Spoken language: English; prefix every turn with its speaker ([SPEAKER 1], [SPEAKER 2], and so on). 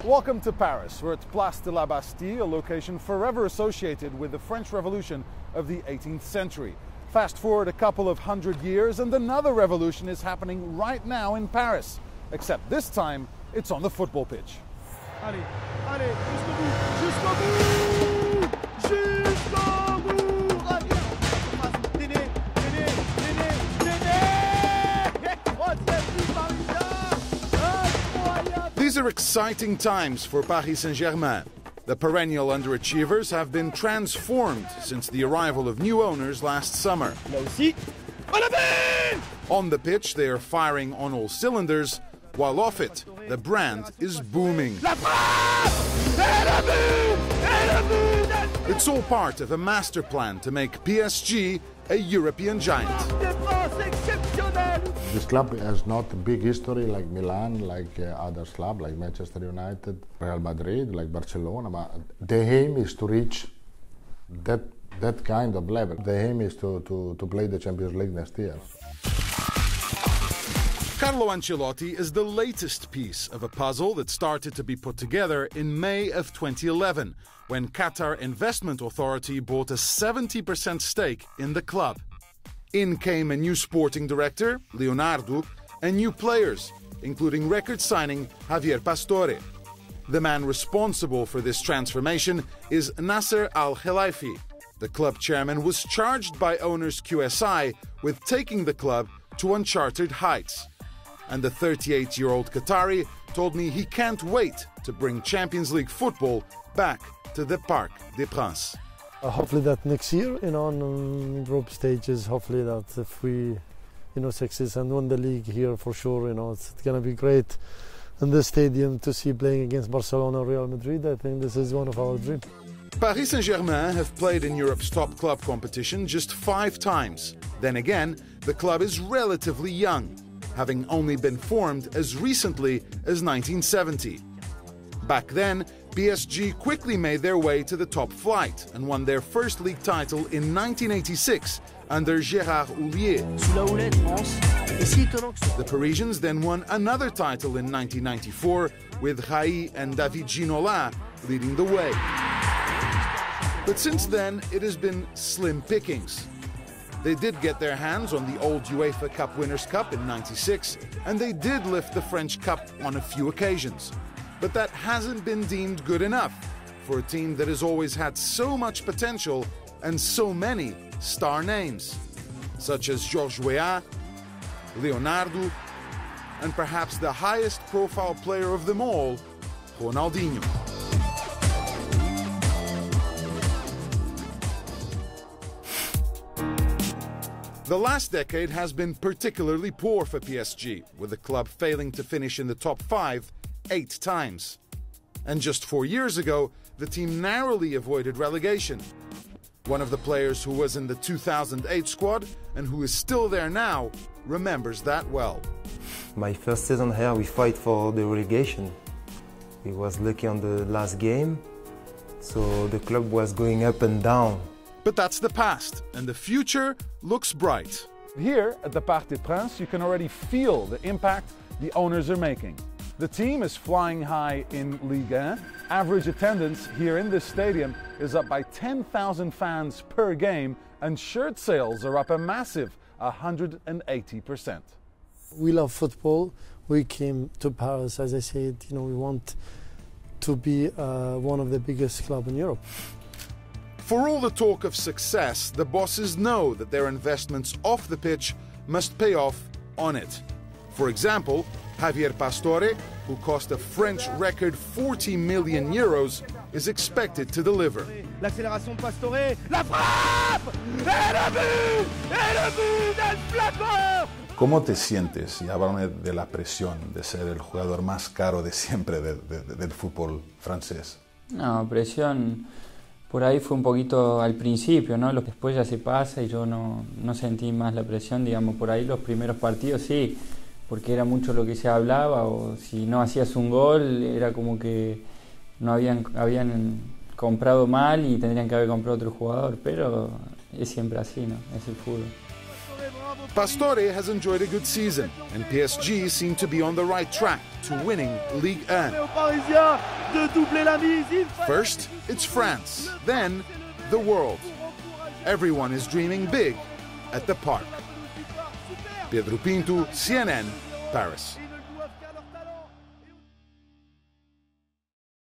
[SPEAKER 1] Welcome to Paris. We're at Place de la Bastille, a location forever associated with the French Revolution of the 18th century. Fast forward a couple of hundred years and another revolution is happening right now in Paris. Except this time, it's on the football pitch.
[SPEAKER 2] Allez, allez, jusqu'au bout, jusqu'au bout,
[SPEAKER 1] These are exciting times for Paris Saint-Germain. The perennial underachievers have been transformed since the arrival of new owners last summer. On the pitch, they are firing on all cylinders, while off it, the brand is booming. It's all part of a master plan to make PSG a European giant.
[SPEAKER 3] This club has not a big history like Milan, like other clubs like Manchester United, Real Madrid, like Barcelona, but the aim is to reach that kind of level. The aim is to play the Champions League next year.
[SPEAKER 1] Carlo Ancelotti is the latest piece of a puzzle that started to be put together in May of 2011, when Qatar Investment Authority bought a 70% stake in the club. In came a new sporting director, Leonardo, and new players, including record signing Javier Pastore. The man responsible for this transformation is Nasser Al-Khelaifi. The club chairman was charged by owners QSI with taking the club to uncharted heights. And the 38-year-old Qatari told me he can't wait to bring Champions League football back to the Parc des Princes.
[SPEAKER 4] Hopefully that next year, on group stages, hopefully that if we, succeed and win the league here for sure, it's going to be great in the stadium to see playing against Barcelona or Real Madrid. I think this is one of our dreams.
[SPEAKER 1] Paris Saint-Germain have played in Europe's top club competition just 5 times. Then again, the club is relatively young, having only been formed as recently as 1970. Back then, PSG quickly made their way to the top flight and won their first league title in 1986 under Gérard Houllier. The Parisians then won another title in 1994 with Rai and David Ginola leading the way. But since then, it has been slim pickings. They did get their hands on the old UEFA Cup Winners' Cup in '96, and they did lift the French Cup on a few occasions. But that hasn't been deemed good enough for a team that has always had so much potential and so many star names, such as Georges Weah, Leonardo, and perhaps the highest profile player of them all, Ronaldinho. The last decade has been particularly poor for PSG, with the club failing to finish in the top 5 8 times. And just 4 years ago, the team narrowly avoided relegation. One of the players who was in the 2008 squad and who is still there now remembers that well.
[SPEAKER 5] My first season here, we fight for the relegation. We was lucky on the last game, so the club was going up and down.
[SPEAKER 1] But that's the past, and the future looks bright. Here at the Parc des Princes, you can already feel the impact the owners are making. The team is flying high in Ligue 1. Average attendance here in this stadium is up by 10,000 fans per game, and shirt sales are up a massive 180%.
[SPEAKER 4] We love football. We came to Paris, as I said, we want to be one of the biggest clubs in Europe.
[SPEAKER 1] For all the talk of success, the bosses know that their investments off the pitch must pay off on it. For example, Javier Pastore, who cost a French record 40 million euros, is expected to deliver.
[SPEAKER 2] L'accélération de Pastore, la frappe! Et le but! Et le but del Flaco!
[SPEAKER 6] ¿Cómo te sientes? Y háblame de la presión de ser el jugador más caro de siempre del fútbol francés.
[SPEAKER 7] No, presión por ahí fue un poquito al principio, ¿no? Después ya se pasa y yo no sentí más la presión, digamos, por ahí los primeros partidos sí, porque era mucho lo que se hablaba, o si no hacías un gol era como que no habían comprado mal y tendrían que haber comprado otro jugador, pero es siempre así, ¿no? Es el fútbol.
[SPEAKER 1] Pastore has enjoyed a good season, and PSG seem to be on the right track to winning Ligue 1. First, it's France, then the world. Everyone is dreaming big at the park. Pedro Pinto, CNN, Paris.